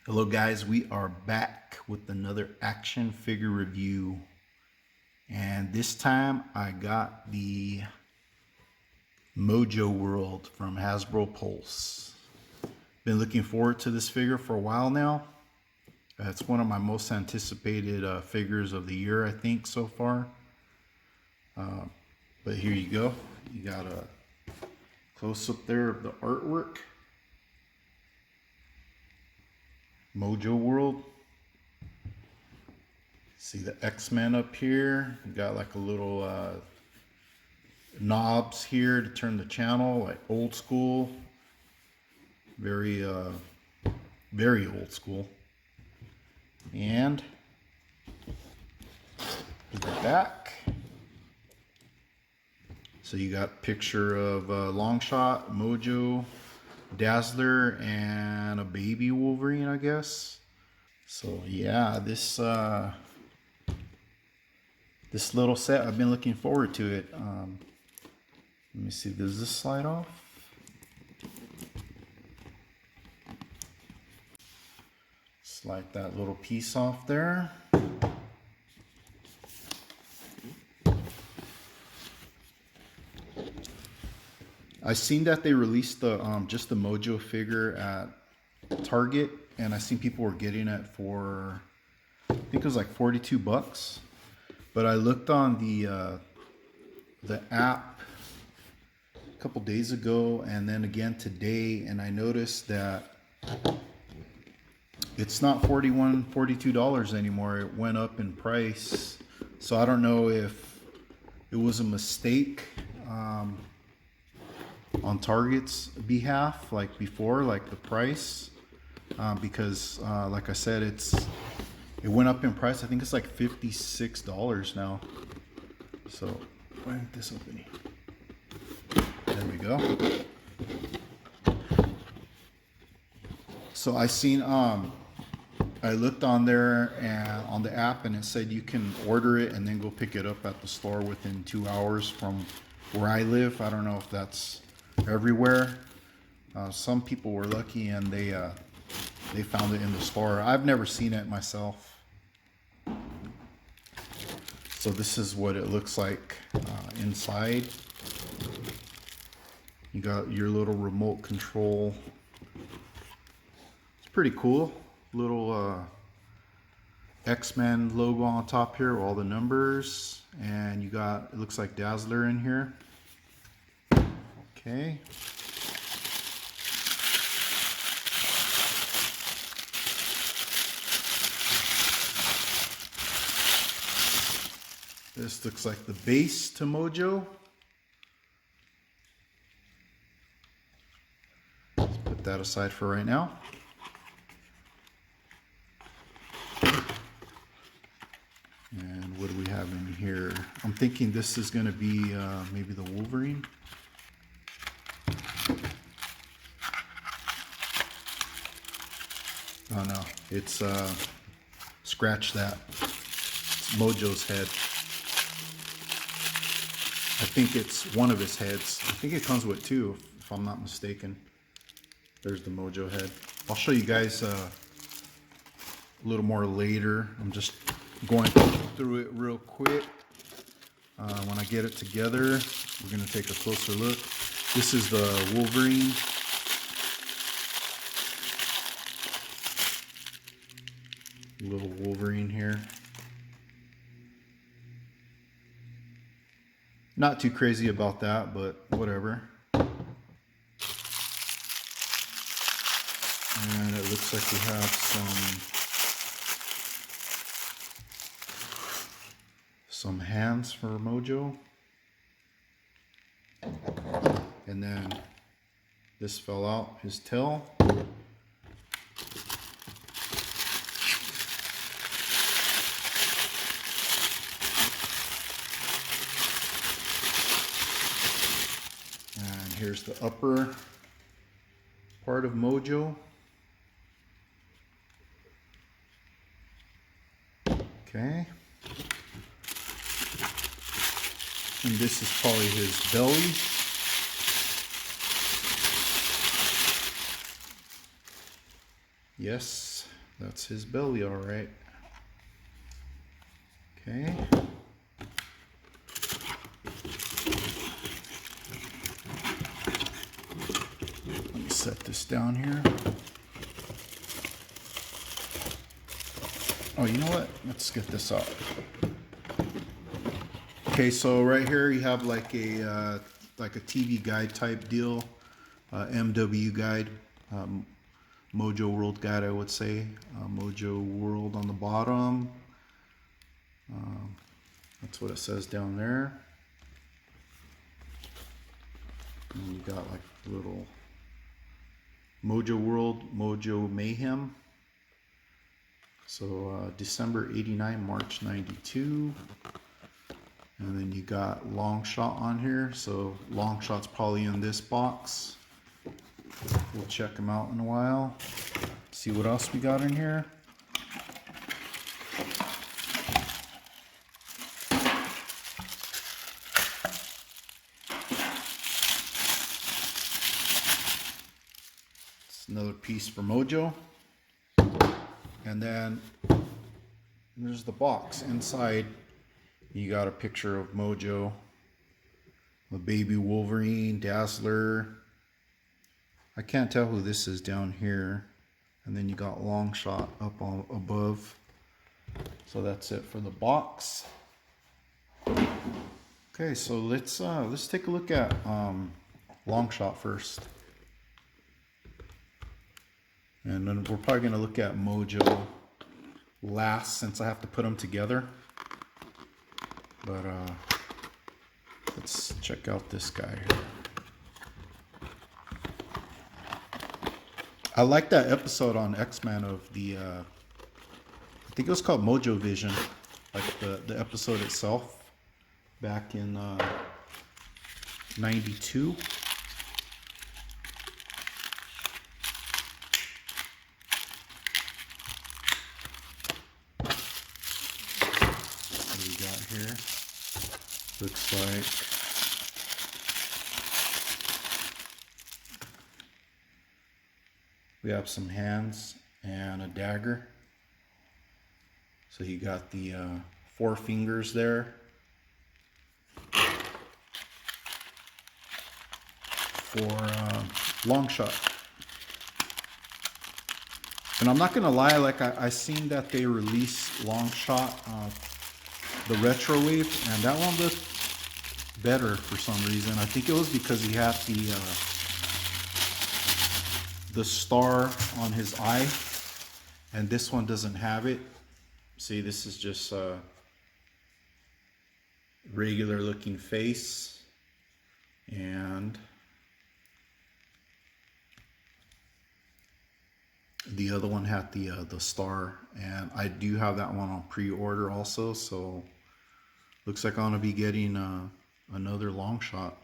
Hello guys, we are back with another action figure review, and this time I got the Mojoworld from Hasbro Pulse. Been looking forward to this figure for a while now. It's one of my most anticipated figures of the year, I think, so far. But here you go. You got a close-up there of the artwork. Mojoworld. See the X-Men up here. You got like a little knobs here to turn the channel, like old school. Very old school. And the back. So you got a picture of Longshot, Mojo, Dazzler, and a baby Wolverine, I guess. So yeah, this little set, I've been looking forward to it. Let me see, does this slide off? Slide that little piece off there. I seen that they released the just the Mojo figure at Target, and I seen people were getting it for, I think it was like 42 bucks. But I looked on the app a couple days ago, and then again today, and I noticed that it's not $42 anymore. It went up in price. So I don't know if it was a mistake on Target's behalf, like before, like the price, because like I said, it went up in price. I think it's like $56 now. So why ain't this opening? There we go. So I seen I looked on there and on the app, and it said you can order it and then go pick it up at the store within 2 hours from where I live. I don't know if that's everywhere. Some people were lucky and they found it in the store. I've never seen it myself. So this is what it looks like inside. You got your little remote control. It's pretty cool. Little X-Men logo on top here, all the numbers, and you got, it looks like Dazzler in here. Okay. This looks like the base to Mojo. Let's put that aside for right now. And what do we have in here? I'm thinking this is going to be maybe the Wolverine. Oh no, it's scratch that. It's Mojo's head. I think it's one of his heads. I think it comes with two, if I'm not mistaken. There's the Mojo head. I'll show you guys a little more later. I'm just going through it real quick. When I get it together, we're going to take a closer look. This is the Wolverine. Little Wolverine here. Not too crazy about that, but whatever. And it looks like we have some hands for Mojo. And then this fell out, his tail. And here's the upper part of Mojo. Okay. And this is probably his belly. Yes, That's his belly, all right. Okay. Let me set this down here. Oh, you know what? Let's get this out. Okay, so right here you have like a TV guide type deal, MW guide, Mojoworld guide, I would say. Mojoworld on the bottom. That's what it says down there. And you got like little Mojoworld, Mojo Mayhem. So December 89, March 92. And then you got Long Shot on here. So Long Shot's probably in this box. We'll check them out in a while. See what else we got in here. It's another piece for Mojo. And then there's the box. Inside you got a picture of Mojo, the baby Wolverine, Dazzler. I can't tell who this is down here. And then you got Long Shot up on above. So that's it for the box. Okay, so let's take a look at Long Shot first. And then we're probably gonna look at Mojo last since I have to put them together. But let's check out this guy here. I like that episode on X-Men of the, I think it was called MojoVision, like the episode itself back in 92. What do we got here? Looks like we have some hands and a dagger. So you got the 4 fingers there for Long Shot. And I'm not gonna lie, like I seen that they released Long Shot, the retro wave, and that one looked better for some reason. I think it was because he had the star on his eye, and this one doesn't have it. See, this is just a regular looking face, and the other one had the star, and I do have that one on pre-order also, so looks like I'm gonna be getting another Long Shot.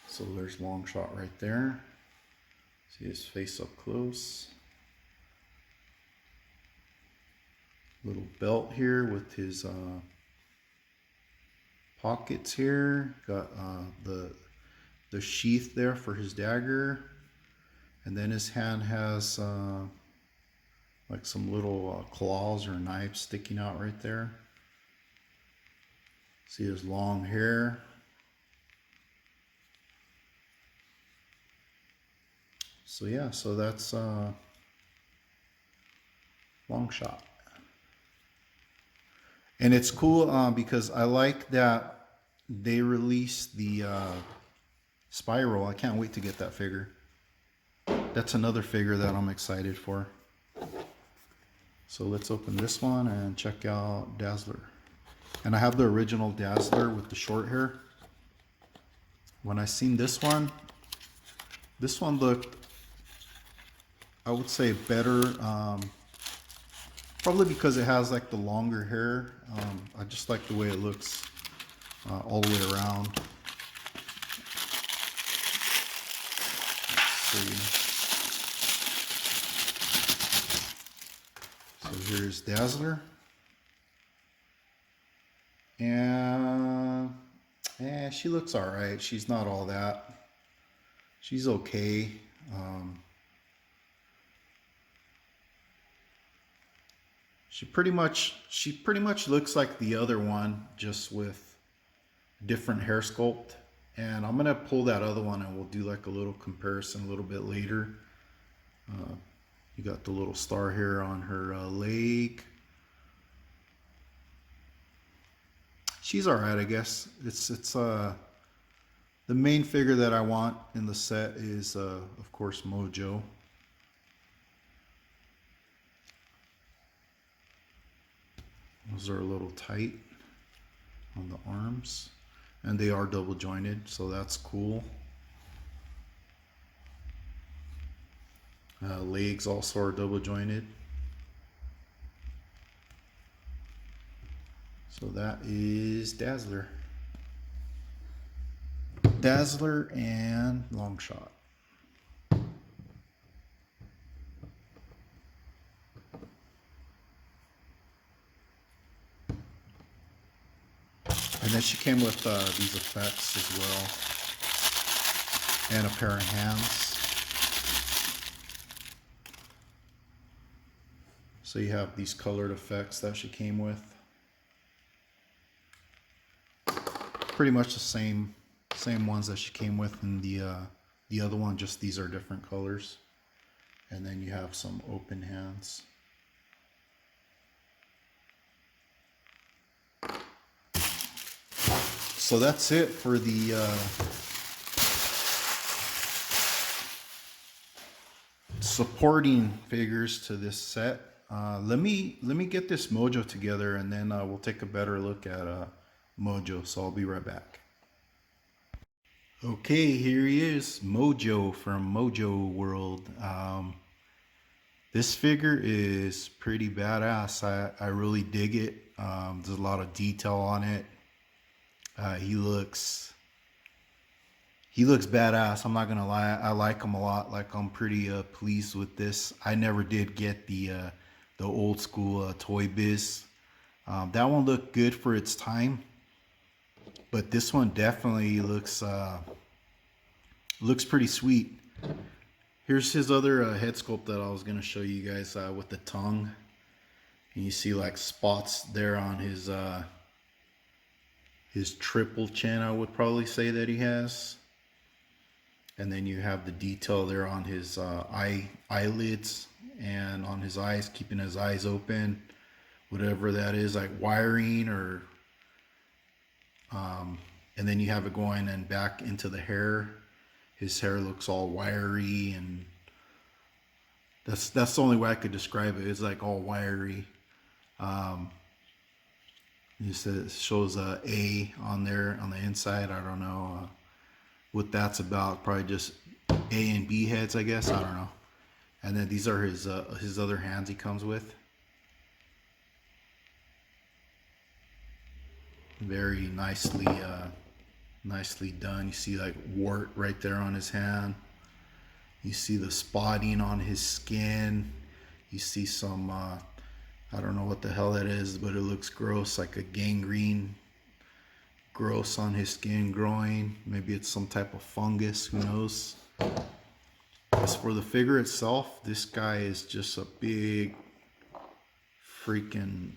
So there's Long Shot right there. See his face up close. Little belt here with his pockets here. Got the sheath there for his dagger. And then his hand has like some little claws or knives sticking out right there. See his long hair. So yeah, so that's Long Shot. And it's cool because I like that they released the Spiral. I can't wait to get that figure. That's another figure that I'm excited for. So let's open this one and check out Dazzler. And I have the original Dazzler with the short hair. When I seen this one looked, I would say, better. Probably because it has like the longer hair. I just like the way it looks all the way around. Let's see. So here's Dazzler. And she looks all right. She's not all that. She's okay. She pretty much looks like the other one, just with different hair sculpt. And I'm gonna pull that other one and we'll do like a little comparison a little bit later. You got the little star here on her leg. She's all right, I guess. It's the main figure that I want in the set is of course Mojo. Those are a little tight on the arms, and they are double jointed, so that's cool. Legs also are double jointed. So that is Dazzler. Dazzler and Longshot. And then she came with these effects as well, and a pair of hands. So you have these colored effects that she came with. Pretty much the same ones that she came with in the other one, just these are different colors. And then you have some open hands. So that's it for the supporting figures to this set. Let me get this Mojo together, and then we'll take a better look at Mojo. So I'll be right back. Okay, here he is, Mojo from Mojoworld. This figure is pretty badass. I really dig it. There's a lot of detail on it. He looks badass. I'm not gonna lie. I like him a lot. Like, I'm pretty pleased with this. I never did get the old school Toy Biz. That one looked good for its time, but this one definitely looks pretty sweet. Here's his other head sculpt that I was gonna show you guys with the tongue, and you see like spots there on his triple chin, I would probably say that he has. And then you have the detail there on his eyelids and on his eyes, keeping his eyes open, whatever that is, like wiring or and then you have it going and back into the hair. His hair looks all wiry, and that's the only way I could describe it. It's like all wiry. You said it shows a A on there on the inside. I don't know what that's about. Probably just A and B heads, I guess. I don't know. And then these are his other hands he comes with. Very nicely done. You see like wart right there on his hand. You see the spotting on his skin. You see some I don't know what the hell that is, but it looks gross, like a gangrene gross on his skin growing. Maybe it's some type of fungus, who knows. As for the figure itself, this guy is just a big freaking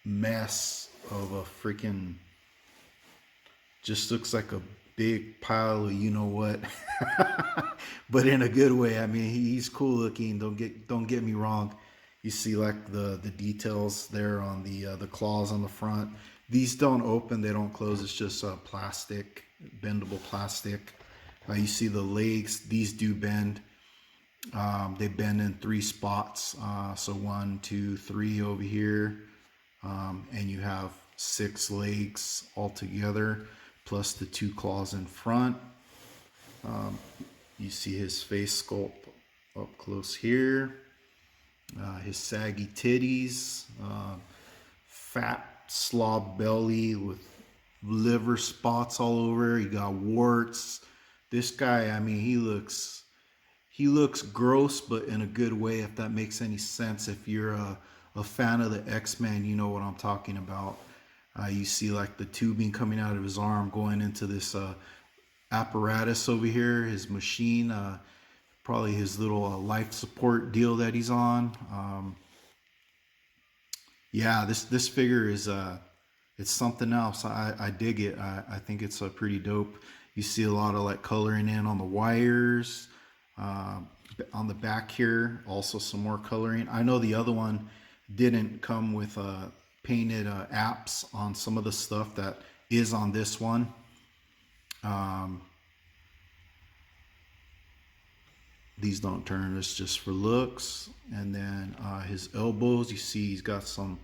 mess of a freaking, just looks like a big pile of you know what. But in a good way. I mean, he's cool looking, don't get me wrong. You see like the details there on the claws on the front. These don't open, they don't close. It's just plastic, bendable plastic. You see the legs, these do bend. They bend in 3 spots. So 1, 2, 3 over here. And you have 6 legs altogether, plus the 2 claws in front. You see his face sculpt up close here. His saggy titties, fat slob belly with liver spots all over. He got warts. This guy, I mean, he looks gross, but in a good way, if that makes any sense. If you're a fan of the X-Men, you know what I'm talking about. You see like the tubing coming out of his arm going into this apparatus over here, his machine, probably his little life support deal that he's on. Yeah, this figure is it's something else. I dig it. I think it's pretty dope. You see a lot of like coloring in on the wires, uh, on the back here. Also some more coloring. I know the other one didn't come with painted apps on some of the stuff that is on this one. Um, these don't turn. It's just for looks. And then his elbows. You see he's got some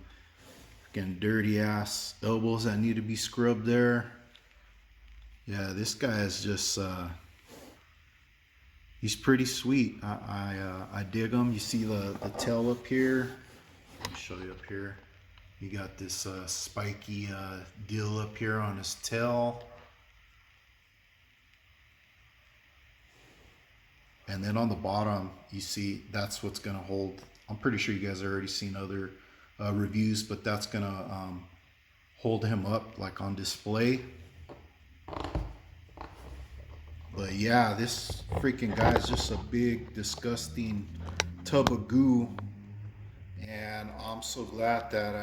again dirty ass elbows that need to be scrubbed there. Yeah, this guy is just he's pretty sweet. I dig him. You see the tail up here. Let me show you up here. You got this spiky deal up here on his tail. And then on the bottom, you see that's what's gonna hold. I'm pretty sure you guys have already seen other reviews, but that's gonna hold him up like on display. But yeah, this freaking guy is just a big, disgusting tub of goo, and I'm so glad that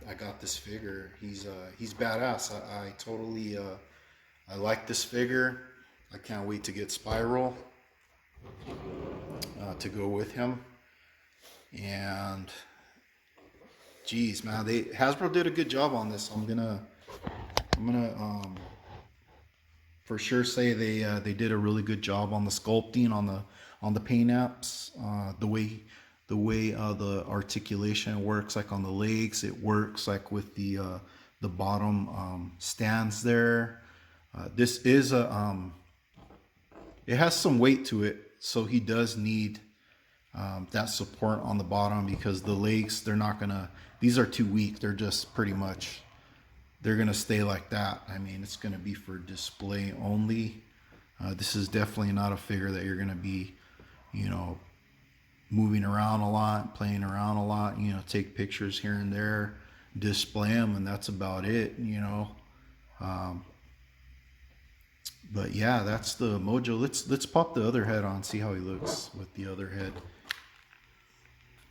I got this figure. He's badass. I totally I like this figure. I can't wait to get Spiral to go with him. And geez, man, Hasbro did a good job on this. I'm gonna for sure say they did a really good job on the sculpting on the paint apps. The way the articulation works, like on the legs, it works like with the bottom stands there. This is a it has some weight to it, so he does need that support on the bottom, because the legs, they're not gonna, these are too weak. They're just pretty much, they're gonna stay like that. I mean, it's gonna be for display only. This is definitely not a figure that you're gonna be, you know, moving around a lot, playing around a lot, you know, take pictures here and there, display them, and that's about it, you know. But yeah, that's the Mojo. Let's pop the other head on, see how he looks with the other head.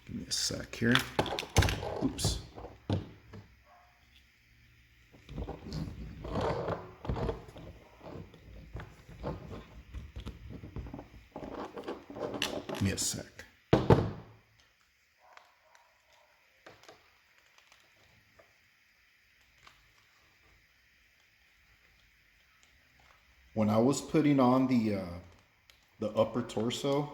Give me a sec here. Oops. Give me a sec. When I was putting on the upper torso,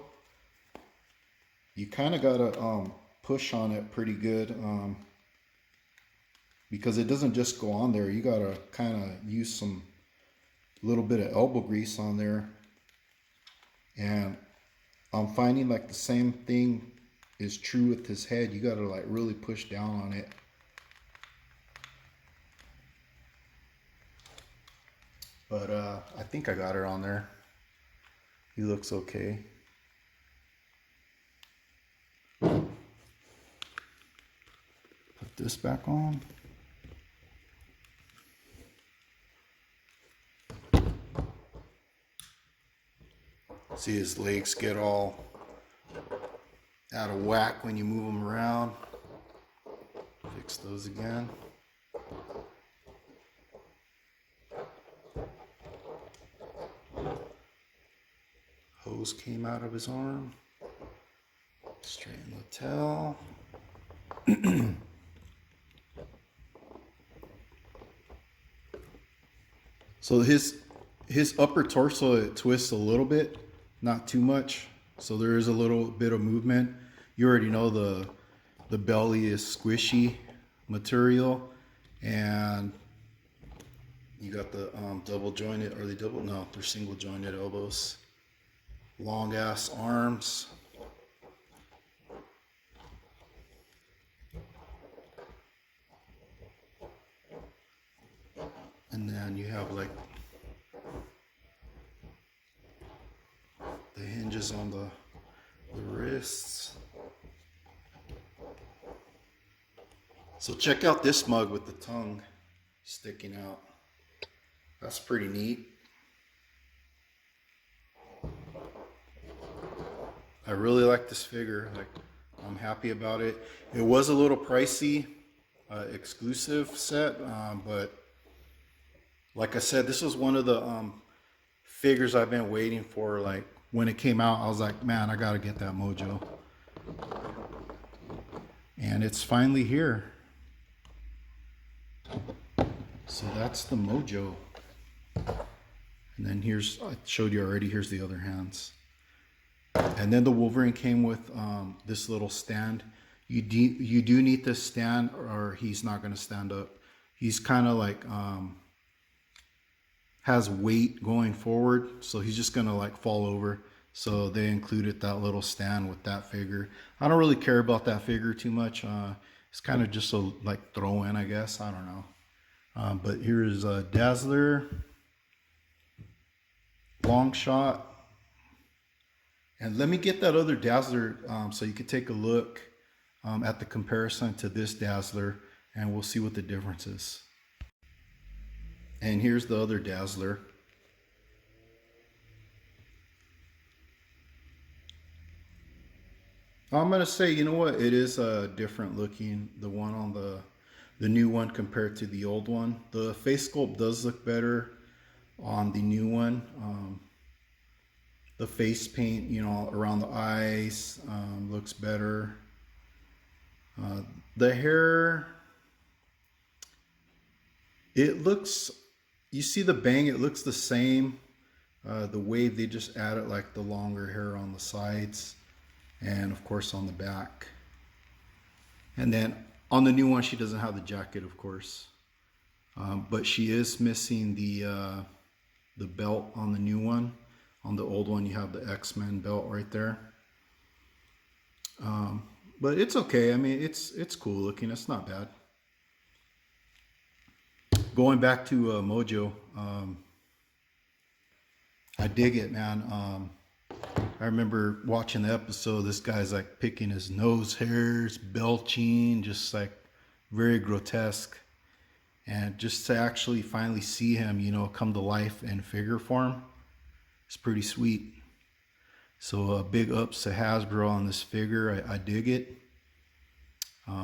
you kind of gotta push on it pretty good, because it doesn't just go on there. You gotta kind of use some little bit of elbow grease on there, and I'm finding like the same thing is true with his head. You gotta like really push down on it. But I think I got it on there. He looks okay. Put this back on. See his legs get all out of whack when you move them around. Fix those again. Hose came out of his arm. Straighten the tail. So his upper torso, it twists a little bit, not too much. So there is a little bit of movement. You already know the belly is squishy material, and you got the double jointed, or they're single jointed elbows. Long ass arms. And then you have like the hinges on the wrists. So check out this mug with the tongue sticking out. That's pretty neat. I really like this figure. Like, I'm happy about it. It was a little pricey. exclusive set, but like I said, this was one of the figures I've been waiting for. Like when it came out, I was like, man, I gotta get that Mojo, and it's finally here. So that's the Mojo. And then here's, I showed you already, here's the other hands. And then the Wolverine came with this little stand. You do need this stand or he's not going to stand up. He's kind of like, has weight going forward. So he's just going to like fall over. So they included that little stand with that figure. I don't really care about that figure too much. It's kind of just a like throw in, I guess. I don't know. But here's a Dazzler, Long Shot, and let me get that other Dazzler so you can take a look at the comparison to this Dazzler, and we'll see what the difference is. And here's the other Dazzler. I'm gonna say, you know what, it is different looking, the one on the new one compared to the old one. The face sculpt does look better on the new one. The face paint, you know, around the eyes looks better. The hair, it looks, you see the bang, it looks the same. The wave, they just added like the longer hair on the sides and of course on the back. And then on the new one, she doesn't have the jacket, of course, but she is missing the belt on the new one. On the old one, you have the X-Men belt right there. But it's okay. I mean, it's cool looking. It's not bad. Going back to Mojo, I dig it, man. I remember watching the episode. This guy's like picking his nose hairs, belching, just like very grotesque. And just to actually finally see him, you know, come to life in figure form, it's pretty sweet. So big ups to Hasbro on this figure. I dig it.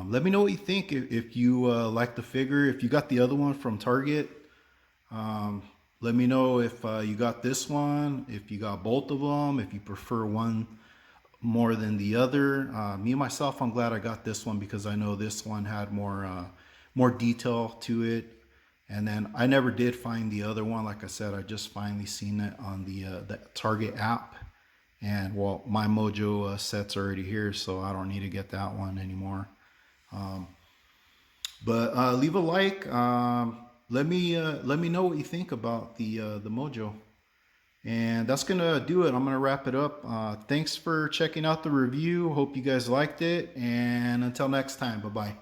Let me know what you think. If you like the figure, if you got the other one from Target, let me know if you got this one, if you got both of them, if you prefer one more than the other. Me myself, I'm glad I got this one because I know this one had more detail to it. And then I never did find the other one. Like I said, I just finally seen it on the Target app. And well, my Mojo set's already here, so I don't need to get that one anymore. But leave a like. Let me know what you think about the Mojo. And that's gonna do it. I'm gonna wrap it up. Thanks for checking out the review. Hope you guys liked it. And until next time, bye bye.